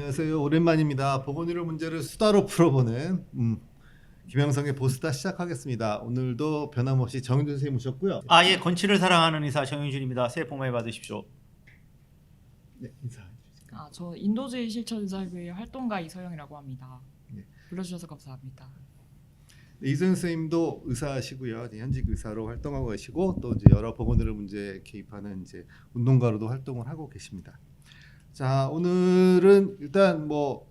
안녕하세요. 오랜만입니다. 보건의료 문제를 수다로 풀어보는 김영성의 보스다 시작하겠습니다. 오늘도 변함없이 정윤준 선생님 모셨고요. 예, 건치를 사랑하는 의사 정윤준입니다. 새해 복 많이 받으십시오. 네, 인사해 주세요. 저 인도주의 실천의사회의 활동가 이서영이라고 합니다. 네. 불러주셔서 감사합니다. 네, 이소영 선생님도 의사시고요. 현직 의사로 활동하고 계시고 또 이제 여러 보건의료 문제에 개입하는 이제 운동가로도 활동을 하고 계십니다. 자, 오늘은 일단 뭐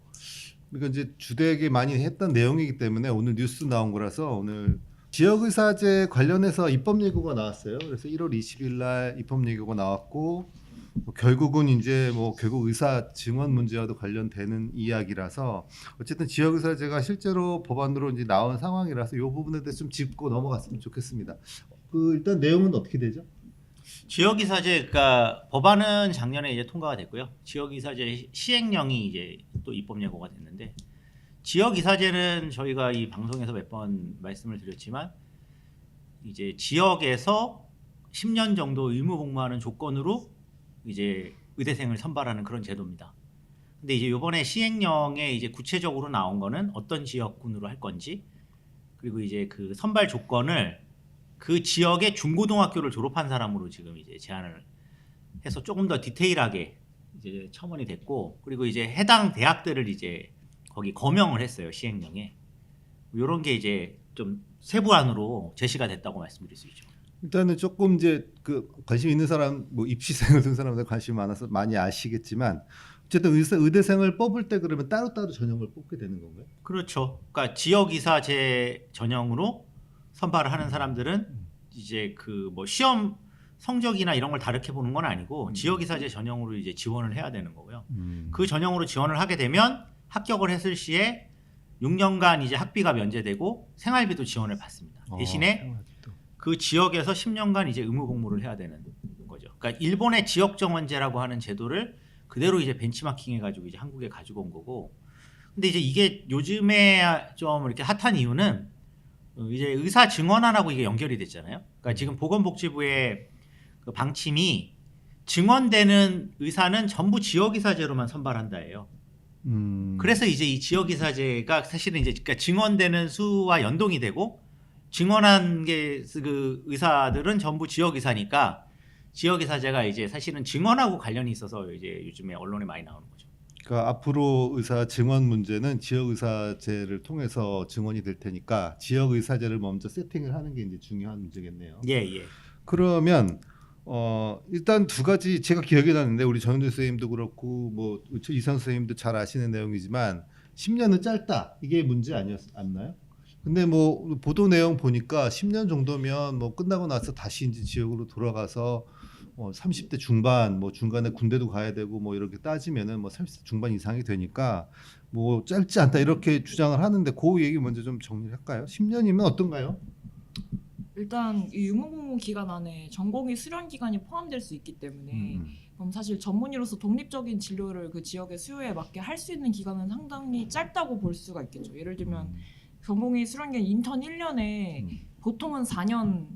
우리가 이제 주되게 많이 했던 내용이기 때문에 오늘 뉴스 나온 거라서 오늘 지역의사제 관련해서 입법 예고가 나왔어요. 그래서 1월 20일 날 입법 예고가 나왔고 결국은 이제 뭐 결국 의사 증언 문제와도 관련되는 이야기라서 어쨌든 지역의사제가 실제로 법안으로 이제 나온 상황이라서 이 부분에 대해서 좀 짚고 넘어갔으면 좋겠습니다. 일단 내용은 어떻게 되죠? 지역이사제, 그러니까 법안은 작년에 이제 통과가 됐고요. 지역이사제 시행령이 이제 또 입법 예고가 됐는데, 지역이사제는 저희가 이 방송에서 몇 번 말씀을 드렸지만 이제 지역에서 10년 정도 의무 복무하는 조건으로 이제 의대생을 선발하는 그런 제도입니다. 근데 이제 이번에 시행령에 이제 구체적으로 나온 거는 어떤 지역군으로 할 건지, 그리고 이제 그 선발 조건을 그 지역의 중고등학교를 졸업한 사람으로 지금 이제 제안을 해서 조금 더 디테일하게 이제 첨언이 됐고, 그리고 이제 해당 대학들을 이제 거기 거명을 했어요, 시행령에. 이런 게 이제 좀 세부안으로 제시가 됐다고 말씀드릴 수 있죠. 일단은 조금 이제 그 관심 있는 사람, 뭐 입시생을 둔 사람들 관심이 많아서 많이 아시겠지만 어쨌든 의대생을 뽑을 때 그러면 따로따로 전형을 뽑게 되는 건가요? 그렇죠. 그러니까 지역이사제 전형으로 선발을 하는 사람들은 이제 그 뭐 시험 성적이나 이런 걸 다르게 보는 건 아니고 지역이사제 전형으로 이제 지원을 해야 되는 거고요. 그 전형으로 지원을 하게 되면 합격을 했을 시에 6년간 이제 학비가 면제되고 생활비도 지원을 받습니다. 대신에 그 지역에서 10년간 이제 의무 복무를 해야 되는 거죠. 그러니까 일본의 지역 정원제라고 하는 제도를 그대로 이제 벤치마킹 해가지고 이제 한국에 가지고 온 거고. 근데 이제 이게 요즘에 좀 이렇게 핫한 이유는 이제 의사 증언안하고 이게 연결이 됐잖아요. 그러니까 지금 보건복지부의 그 방침이 증언되는 의사는 전부 지역의사제로만 선발한다예요. 그래서 이제 이 지역의사제가 사실은 이제 그러니까 증언되는 수와 연동이 되고 증언한 게 그 의사들은 전부 지역의사니까 지역의사제가 이제 사실은 증언하고 관련이 있어서 이제 요즘에 언론에 많이 나오는 거죠. 그러니까 앞으로 의사 증언 문제는 지역 의사제를 통해서 증언이 될 테니까 지역 의사제를 먼저 세팅을 하는 게 이제 중요한 문제겠네요. 예. 그러면 일단 두 가지 제가 기억이 나는데 우리 정윤준 선생님도 그렇고 뭐 이선 선생님도 잘 아시는 내용이지만 10년은 짧다 이게 문제 아니었나요? 근데 뭐 보도 내용 보니까 10년 정도면 뭐 끝나고 나서 다시 이제 지역으로 돌아가서 30대 중반 뭐 중간에 군대도 가야 되고 뭐 이렇게 따지면은 뭐 30대 중반 이상이 되니까 뭐 짧지 않다 이렇게 주장을 하는데 그 얘기 먼저 좀 정리를 할까요? 10년이면 어떤가요? 일단 이 의무복무 기간 안에 전공의 수련 기간이 포함될 수 있기 때문에 그럼 사실 전문의로서 독립적인 진료를 그 지역의 수요에 맞게 할 수 있는 기간은 상당히 짧다고 볼 수가 있겠죠. 예를 들면 전공의 수련 기간 인턴 1년에 보통은 4년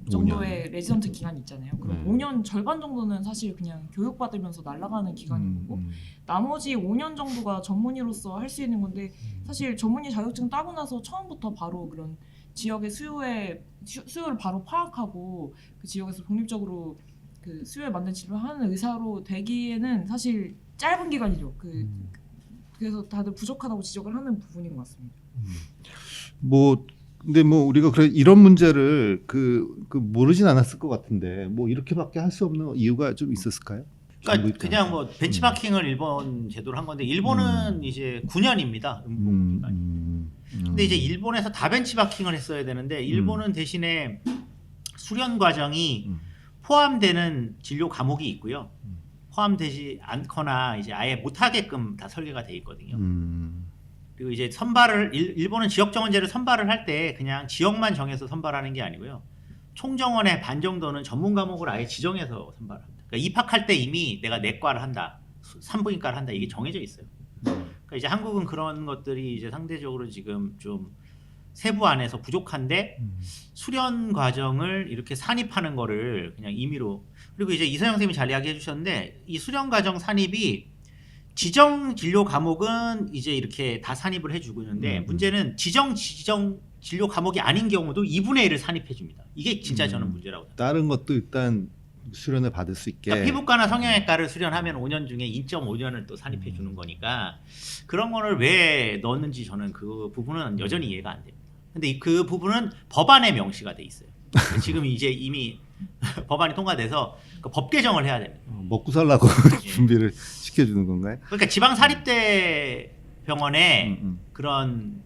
정도의 5년. 레지던트 기간이 있잖아요. 그럼 5년 절반 정도는 사실 그냥 교육받으면서 날아가는 기간인 거고 나머지 5년 정도가 전문의로서 할 수 있는 건데 사실 전문의 자격증 따고 나서 처음부터 바로 그런 지역의 수요를 바로 파악하고 그 지역에서 독립적으로 그 수요에 맞는 진료를 하는 의사로 되기에는 사실 짧은 기간이죠. 그래서 다들 부족하다고 지적을 하는 부분인 것 같습니다. 뭐 근데 뭐 우리가 그래 이런 문제를 그 모르진 않았을 것 같은데 뭐 이렇게밖에 할 수 없는 이유가 좀 있었을까요? 그러니까 그냥 뭐 벤치마킹을 일본 제도로 한 건데 일본은 이제 9년입니다. 의무 기간이. 근데 이제 일본에서 다 벤치마킹을 했어야 되는데 일본은 대신에 수련 과정이 포함되는 진료 과목이 있고요. 포함되지 않거나 이제 아예 못하게끔 다 설계가 돼 있거든요. 그리고 이제 선발을 일본은 지역 정원제를 선발을 할 때 그냥 지역만 정해서 선발하는 게 아니고요. 총정원의 반 정도는 전문 과목을 아예 지정해서 선발합니다. 그러니까 입학할 때 이미 내가 내과를 한다, 산부인과를 한다 이게 정해져 있어요. 그러니까 이제 한국은 그런 것들이 이제 상대적으로 지금 좀 세부안에서 부족한데 수련 과정을 이렇게 산입하는 거를 그냥 임의로. 그리고 이제 이서영 선생님이 잘 이야기해 주셨는데 이 수련 과정 산입이 지정 진료 과목은 이제 이렇게 다 산입을 해주고 있는데 문제는 지정 진료 과목이 아닌 경우도 2분의 1을 산입해 줍니다. 이게 진짜 저는 문제라고 생각합니다. 다른 것도 일단 수련을 받을 수 있게. 그러니까 피부과나 성형외과를 수련하면 5년 중에 2.5년을 또 산입해 주는 거니까 그런 거를 왜 넣었는지 저는 그 부분은 여전히 이해가 안 됩니다. 근데 그 부분은 법안에 명시가 돼 있어요. 지금 이제 이미 법안이 통과돼서 그 법 개정을 해야 됩니다. 먹고 살라고 예. 준비를 시켜주는 건가요? 그러니까 지방 사립대 병원에 음. 그런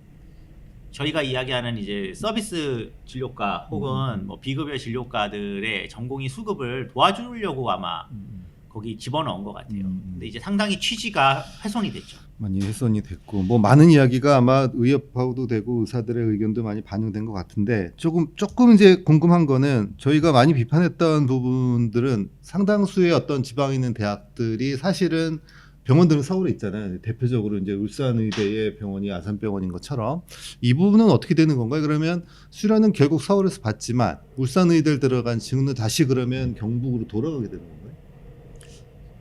저희가 이야기하는 이제 서비스 진료과 혹은 뭐 비급여 진료과들의 전공의 수급을 도와주려고 아마 거기 집어넣은 것 같아요. 근데 이제 상당히 취지가 훼손이 됐죠. 많이 훼손이 됐고 뭐 많은 이야기가 아마 의협하고도 되고 의사들의 의견도 많이 반영된 것 같은데 조금 이제 궁금한 거는 저희가 많이 비판했던 부분들은 상당수의 어떤 지방에 있는 대학들이 사실은 병원들은 서울에 있잖아요. 대표적으로 이제 울산의대의 병원이 아산병원인 것처럼 이 부분은 어떻게 되는 건가요? 그러면 수련은 결국 서울에서 받지만 울산의대를 들어간 친구는 다시 그러면 경북으로 돌아가게 되는 건가요?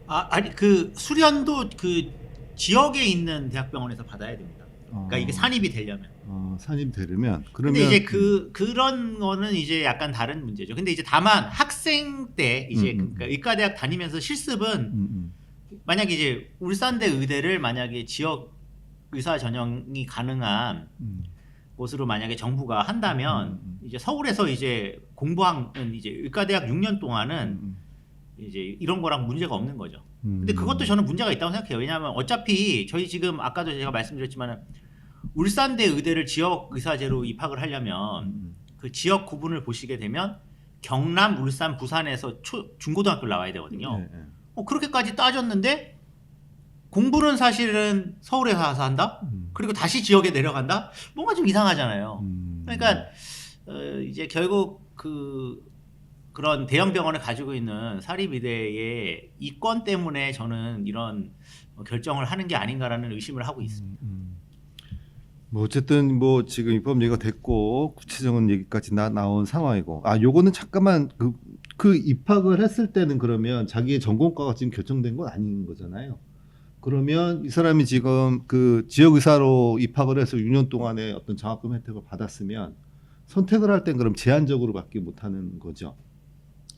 아니 그 수련도 그 지역에 있는 대학병원에서 받아야 됩니다. 그러니까 이게 산입이 되려면. 산입되려면 그러면 근데 이제 그런 거는 이제 약간 다른 문제죠. 근데 이제 다만 학생 때 이제 그러니까 의과대학 다니면서 실습은 만약에 이제 울산대 의대를 만약에 지역 의사 전형이 가능한 곳으로 만약에 정부가 한다면 이제 서울에서 이제 공부하는 이제 의과대학 6년 동안은 이제 이런 거랑 문제가 없는 거죠. 근데 그것도 저는 문제가 있다고 생각해요. 왜냐하면 어차피 저희 지금 아까도 제가 말씀드렸지만 울산대 의대를 지역 의사제로 입학을 하려면 그 지역 구분을 보시게 되면 경남, 울산, 부산에서 중고등학교를 나와야 되거든요. 네. 그렇게까지 따졌는데 공부는 사실은 서울에 가서 한다. 그리고 다시 지역에 내려간다. 뭔가 좀 이상하잖아요. 그러니까 이제 결국 그런 대형 병원을 가지고 있는 사립의대의 이권 때문에 저는 이런 결정을 하는 게 아닌가라는 의심을 하고 있습니다. 뭐 어쨌든 뭐 지금 입법 얘기가 됐고 구체적인 얘기까지 나온 상황이고 요거는 잠깐만 그 입학을 했을 때는 그러면 자기의 전공과가 지금 결정된 건 아닌 거잖아요. 그러면 이 사람이 지금 그 지역 의사로 입학을 해서 6년 동안의 어떤 장학금 혜택을 받았으면 선택을 할 땐 그럼 제한적으로밖에 못 하는 거죠.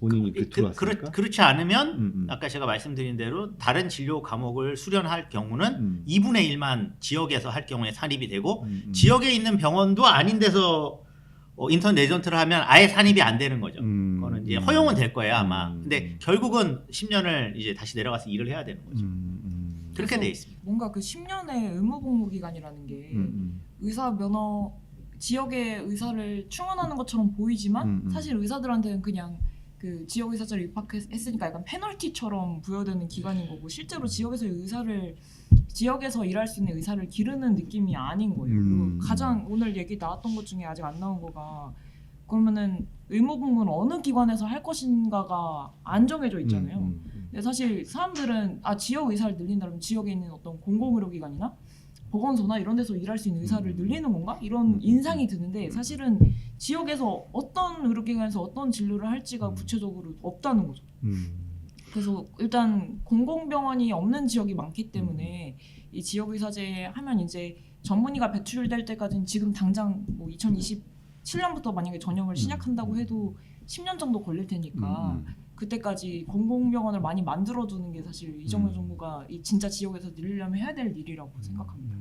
본인이 들어왔으니까. 그렇지 않으면 아까 제가 말씀드린 대로 다른 진료 과목을 수련할 경우는 2분의 1만 지역에서 할 경우에 산입이 되고 지역에 있는 병원도 아닌 데서 인턴 레지던트를 하면 아예 산입이 안 되는 거죠. 그거는 이제 허용은 될 거예요 아마. 근데 결국은 10년을 이제 다시 내려가서 일을 해야 되는 거죠. 그렇게 돼 있습니다. 뭔가 그 10년의 의무복무 기간이라는 게 의사 면허 지역의 의사를 충원하는 것처럼 보이지만 사실 의사들한테는 그냥 그 지역 의사제로 입학했으니까 약간 페널티처럼 부여되는 기간인 거고 실제로 지역에서 일할 수 있는 의사를 기르는 느낌이 아닌 거예요. 그리고 가장 오늘 얘기 나왔던 것 중에 아직 안 나온 거가 그러면은 의무복무는 어느 기관에서 할 것인가가 안 정해져 있잖아요. 근데 사실 사람들은 지역 의사를 늘린다면 지역에 있는 어떤 공공의료기관이나 보건소나 이런 데서 일할 수 있는 의사를 늘리는 건가? 이런 인상이 드는데 사실은 지역에서 어떤 의료기관에서 어떤 진료를 할지가 구체적으로 없다는 거죠. 그래서 일단 공공병원이 없는 지역이 많기 때문에 이 지역의사제 하면 이제 전문의가 배출될 때까지는 지금 당장 뭐 2027년부터 만약에 전형을 시작한다고 해도 10년 정도 걸릴 테니까 그때까지 공공병원을 많이 만들어두는 게 사실 이정현 정부가 이 진짜 지역에서 늘리려면 해야 될 일이라고 생각합니다.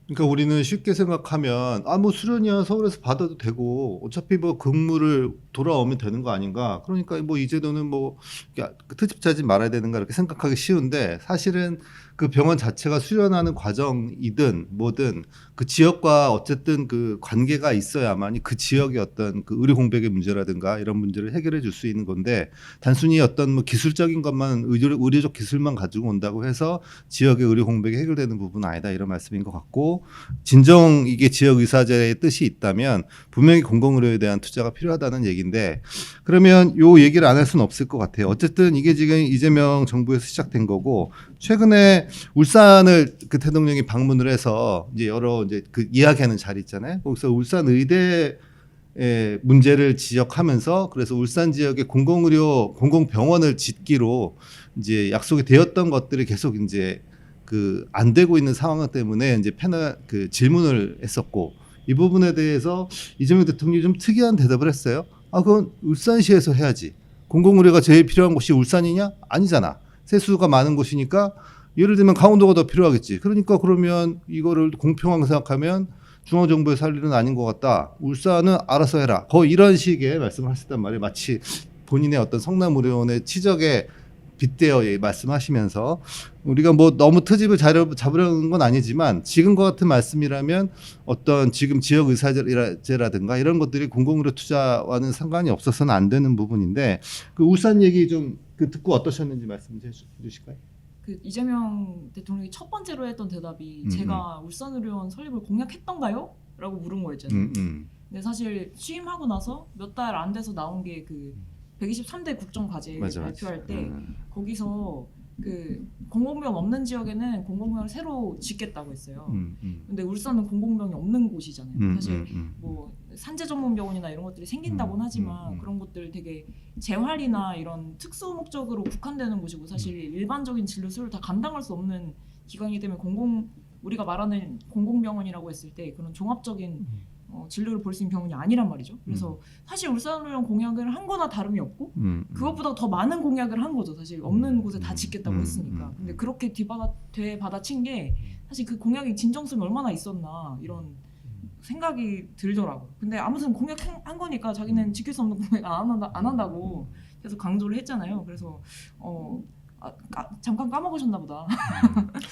그러니까 우리는 쉽게 생각하면 뭐 수련이야 서울에서 받아도 되고 어차피 뭐 근무를 돌아오면 되는 거 아닌가. 그러니까 뭐 이 제도는 뭐 트집짜지 말아야 되는가 이렇게 생각하기 쉬운데 사실은 그 병원 자체가 수련하는 과정이든 뭐든 그 지역과 어쨌든 그 관계가 있어야만이 그 지역의 어떤 그 의료 공백의 문제라든가 이런 문제를 해결해 줄 수 있는 건데 단순히 어떤 뭐 기술적인 것만 의료적 기술만 가지고 온다고 해서 지역의 의료 공백이 해결되는 부분은 아니다 이런 말씀인 것 같고 진정 이게 지역 의사제의 뜻이 있다면 분명히 공공의료에 대한 투자가 필요하다는 얘기인데 그러면 요 얘기를 안 할 수는 없을 것 같아요. 어쨌든 이게 지금 이재명 정부에서 시작된 거고 최근에 울산을 그 대통령이 방문을 해서 이제 여러 이제 그 이야기하는 자리 있잖아요. 거기서 울산 의대의 문제를 지적하면서 그래서 울산 지역의 공공병원을 짓기로 이제 약속이 되었던 것들이 계속 이제 그 안 되고 있는 상황 때문에 이제 패널 그 질문을 했었고 이 부분에 대해서 이재명 대통령이 좀 특이한 대답을 했어요. 아 그건 울산시에서 해야지. 공공의료가 제일 필요한 곳이 울산이냐? 아니잖아. 세수가 많은 곳이니까 예를 들면 강원도가 더 필요하겠지. 그러니까 그러면 이거를 공평하게 생각하면 중앙정부에서 할 일은 아닌 것 같다. 울산은 알아서 해라. 거의 이런 식의 말씀을 하셨단 말이에요. 마치 본인의 어떤 성남의료원의 치적에 빗대어 말씀하시면서 우리가 뭐 너무 트집을 잡으려는 건 아니지만 지금과 같은 말씀이라면 어떤 지금 지역 의사제라든가 이런 것들이 공공의료 투자와는 상관이 없어서는 안 되는 부분인데 그 울산 얘기 좀 그 듣고 어떠셨는지 말씀 좀 해주실까요? 그 이재명 대통령이 첫 번째로 했던 대답이 제가 울산의료원 설립을 공약했던가요? 라고 물은 거였잖아요. 근데 사실 취임하고 나서 몇 달 안 돼서 나온 게 그 123대 국정과제 발표할 때 거기서 그 공공병 없는 지역에는 공공병을 새로 짓겠다고 했어요. 근데 울산은 공공병이 없는 곳이잖아요. 사실 뭐 산재 전문 병원이나 이런 것들이 생긴다고는 하지만 그런 것들 되게 재활이나 이런 특수 목적으로 국한되는 곳이고 사실 일반적인 진료 수를 다 감당할 수 없는 기관이기 때문에 우리가 말하는 공공병원이라고 했을 때 그런 종합적인 진료를 볼 수 있는 병원이 아니란 말이죠. 그래서 사실 울산의료원 공약을 한 거나 다름이 없고 그것보다 더 많은 공약을 한 거죠. 사실 없는 곳에 다 짓겠다고 했으니까. 근데 그렇게 되받아친 게 사실 그 공약의 진정성이 얼마나 있었나 이런 생각이 들더라고요. 근데 아무튼 공약한 거니까 자기는 지킬 수 없는 공약 안 한다고 계속 강조를 했잖아요. 그래서 잠깐 까먹으셨나 보다.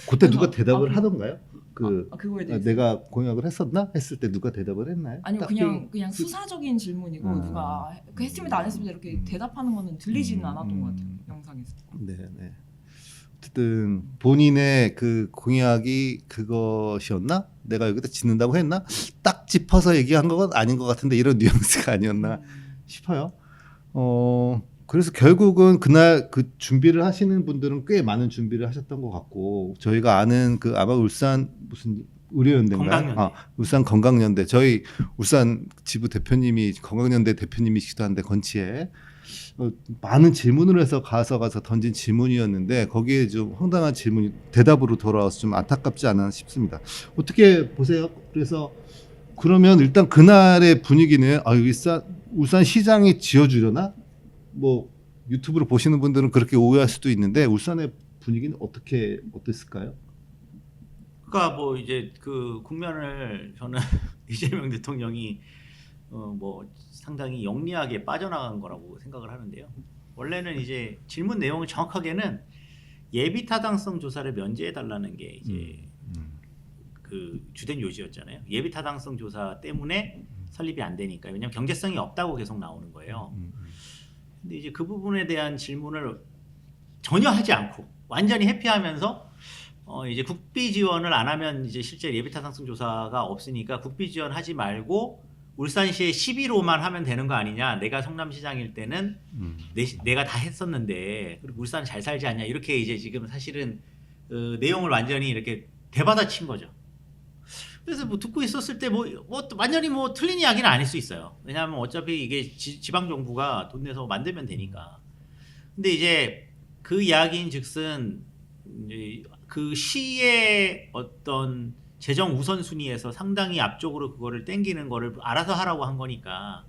그때 누가 대답을 하던가요? 그거에 대해서 내가 공약을 했었나? 했을 때 누가 대답을 했나요? 아니요 그냥 수사적인 질문이고 누가 했습니다 안 했습니다 이렇게 대답하는 거는 들리지는 않았던 것 같아요 영상에서. 네. 어쨌든 본인의 그 공약이 그것이었나? 내가 여기다 짓는다고 했나? 딱 짚어서 얘기한 건 아닌 것 같은데 이런 뉘앙스가 아니었나 싶어요. 그래서 결국은 그날 그 준비를 하시는 분들은 꽤 많은 준비를 하셨던 것 같고 저희가 아는 그 아마 울산 무슨 의료연대인가요? 울산 건강연대 저희 울산 지부 대표님이 건강연대 대표님이시기도 한데 건치에 많은 질문을 해서 가서 던진 질문이었는데 거기에 좀 황당한 질문이 대답으로 돌아와서 좀 안타깝지 않나 싶습니다. 어떻게 보세요? 그래서 그러면 일단 그날의 분위기는 울산 시장이 지어주려나? 뭐 유튜브로 보시는 분들은 그렇게 오해할 수도 있는데 울산의 분위기는 어땠을까요? 그러니까 뭐 이제 그 국면을 저는 이재명 대통령이 뭐 상당히 영리하게 빠져나간 거라고 생각을 하는데요. 원래는 이제 질문 내용을 정확하게는 예비 타당성 조사를 면제해 달라는 게 이제 그 주된 요지였잖아요. 예비 타당성 조사 때문에 설립이 안 되니까 왜냐하면 경제성이 없다고 계속 나오는 거예요. 근데 이제 그 부분에 대한 질문을 전혀 하지 않고 완전히 회피하면서 이제 국비 지원을 안 하면 이제 실제 예비 타당성 조사가 없으니까 국비 지원하지 말고 울산시에 11호만 하면 되는 거 아니냐. 내가 성남시장일 때는 내가 다 했었는데 그리고 울산 잘 살지 않냐. 이렇게 이제 지금 사실은 내용을 완전히 이렇게 대받아친 거죠. 그래서 뭐 듣고 있었을 때 뭐 완전히 뭐 틀린 이야기는 아닐 수 있어요. 왜냐하면 어차피 이게 지방 정부가 돈 내서 만들면 되니까. 근데 이제 그 이야기인즉슨 그 시의 어떤 재정 우선순위에서 상당히 앞쪽으로 그거를 땡기는 거를 알아서 하라고 한 거니까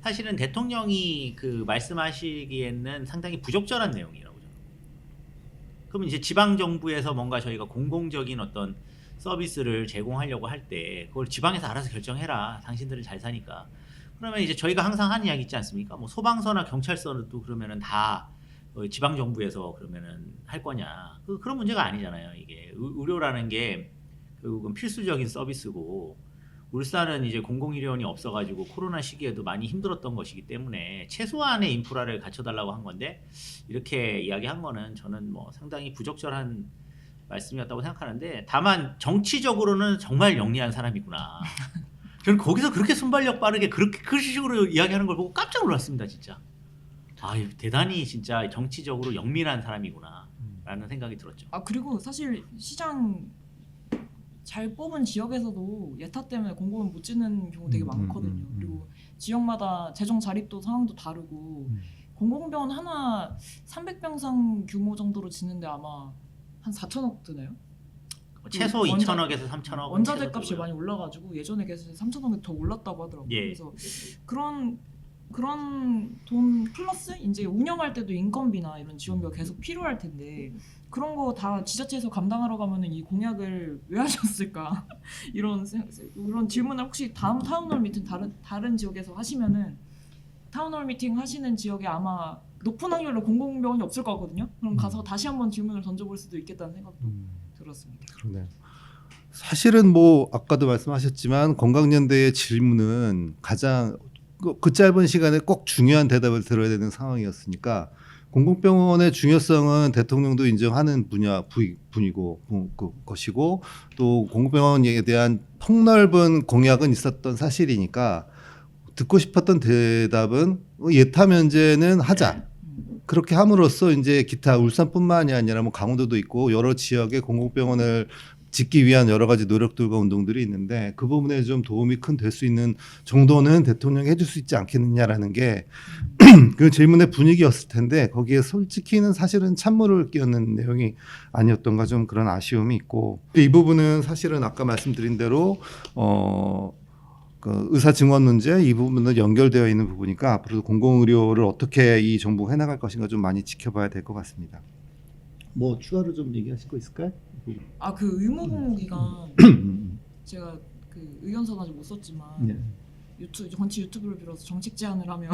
사실은 대통령이 그 말씀하시기에는 상당히 부적절한 내용이라고 저는. 그러면 이제 지방 정부에서 뭔가 저희가 공공적인 어떤 서비스를 제공하려고 할 때 그걸 지방에서 알아서 결정해라. 당신들은 잘 사니까. 그러면 이제 저희가 항상 하는 이야기 있지 않습니까? 뭐 소방서나 경찰서도 그러면은 다 지방 정부에서 그러면은 할 거냐? 그런 문제가 아니잖아요. 이게 의료라는 게 결국은 필수적인 서비스고 울산은 이제 공공의료원이 없어가지고 코로나 시기에도 많이 힘들었던 것이기 때문에 최소한의 인프라를 갖춰달라고 한 건데 이렇게 이야기한 거는 저는 뭐 상당히 부적절한 말씀이었다고 생각하는데 다만 정치적으로는 정말 영리한 사람이구나. 저는 거기서 그렇게 순발력 빠르게 그렇게 그 식으로 이야기하는 걸 보고 깜짝 놀랐습니다, 진짜. 대단히 진짜 정치적으로 영민한 사람이구나라는 생각이 들었죠. 그리고 사실 시장 잘 뽑은 지역에서도 예타 때문에 공고는 못 짓는 경우 되게 많거든요. 그리고 지역마다 재정 자립도 상황도 다르고 공공병원 하나 300병상 규모 정도로 짓는데 아마 한 4천억 드나요? 최소 원자- 2천억에서 3천억. 원자재 값이 많이 올라가지고 예전에 비해서 3천억이 더 올랐다고 하더라고요. 예. 그래서 그런 돈 플러스 이제 운영할 때도 인건비나 이런 지원비가 계속 필요할 텐데 그런 거 다 지자체에서 감당하러 가면은 이 공약을 왜 하셨을까 이런 질문을 혹시 다음 타운홀 미팅 다른 지역에서 하시면은 타운홀 미팅 하시는 지역에 아마 높은 확률로 공공병원이 없을 거거든요. 그럼 가서 다시 한번 질문을 던져볼 수도 있겠다는 생각도 들었습니다. 그러네요. 사실은 뭐 아까도 말씀하셨지만 건강연대의 질문은 가장 그 짧은 시간에 꼭 중요한 대답을 들어야 되는 상황이었으니까 공공병원의 중요성은 대통령도 인정하는 분이고 것이고 또 공공병원에 대한 폭넓은 공약은 있었던 사실이니까 듣고 싶었던 대답은 예타 면제는 하자. 그렇게 함으로써 이제 기타 울산뿐만이 아니라 뭐 강원도도 있고 여러 지역의 공공병원을 짓기 위한 여러 가지 노력들과 운동들이 있는데 그 부분에 좀 도움이 큰 될 수 있는 정도는 대통령이 해줄 수 있지 않겠느냐라는 게 그 질문의 분위기였을 텐데 거기에 솔직히는 사실은 찬물을 끼얹는 내용이 아니었던가 좀 그런 아쉬움이 있고 이 부분은 사실은 아까 말씀드린 대로 그 의사 증원 문제 이 부분은 연결되어 있는 부분이니까 앞으로 공공의료를 어떻게 이 정부가 해나갈 것인가 좀 많이 지켜봐야 될 것 같습니다. 뭐 추가로 좀 얘기하실 거 있을까요? 그 의무복무 기간 제가 그 의견서는 아직 못 썼지만 네. 전체 유튜브를 빌어서 정책 제안을 하면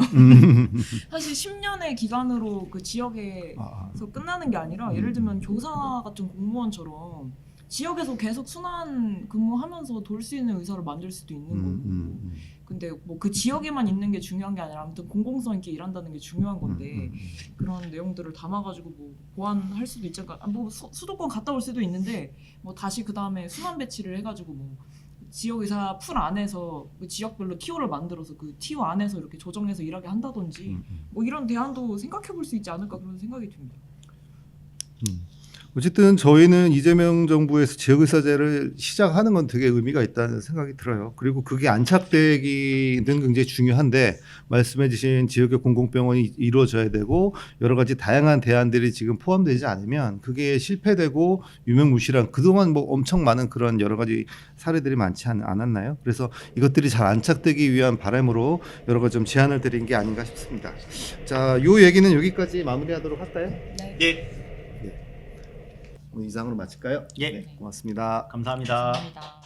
사실 10년의 기간으로 그 지역에서 끝나는 게 아니라 예를 들면 교사 같은 공무원처럼 지역에서 계속 순환 근무하면서 돌 수 있는 의사를 만들 수도 있는 거고 근데 뭐 그 지역에만 있는 게 중요한 게 아니라 아무튼 공공성 있게 일한다는 게 중요한 건데 그런 내용들을 담아가지고 뭐 보완할 수도 있지 않을까 뭐 수도권 갔다 올 수도 있는데 뭐 다시 그 다음에 순환 배치를 해가지고 뭐 지역 의사 풀 안에서 그 지역별로 티오를 만들어서 그 티오 안에서 이렇게 조정해서 일하게 한다든지 뭐 이런 대안도 생각해 볼 수 있지 않을까 그런 생각이 듭니다. 어쨌든 저희는 이재명 정부에서 지역의사제를 시작하는 건 되게 의미가 있다는 생각이 들어요. 그리고 그게 안착되기는 굉장히 중요한데 말씀해 주신 지역의 공공병원이 이루어져야 되고 여러 가지 다양한 대안들이 지금 포함되지 않으면 그게 실패되고 유명무실한 그동안 뭐 엄청 많은 그런 여러 가지 사례들이 많지 않았나요? 그래서 이것들이 잘 안착되기 위한 바람으로 여러 가지 좀 제안을 드린 게 아닌가 싶습니다. 자, 요 얘기는 여기까지 마무리하도록 할까요? 네. 예, 오늘 이상으로 마칠까요? 예. 네, 고맙습니다. 감사합니다. 감사합니다.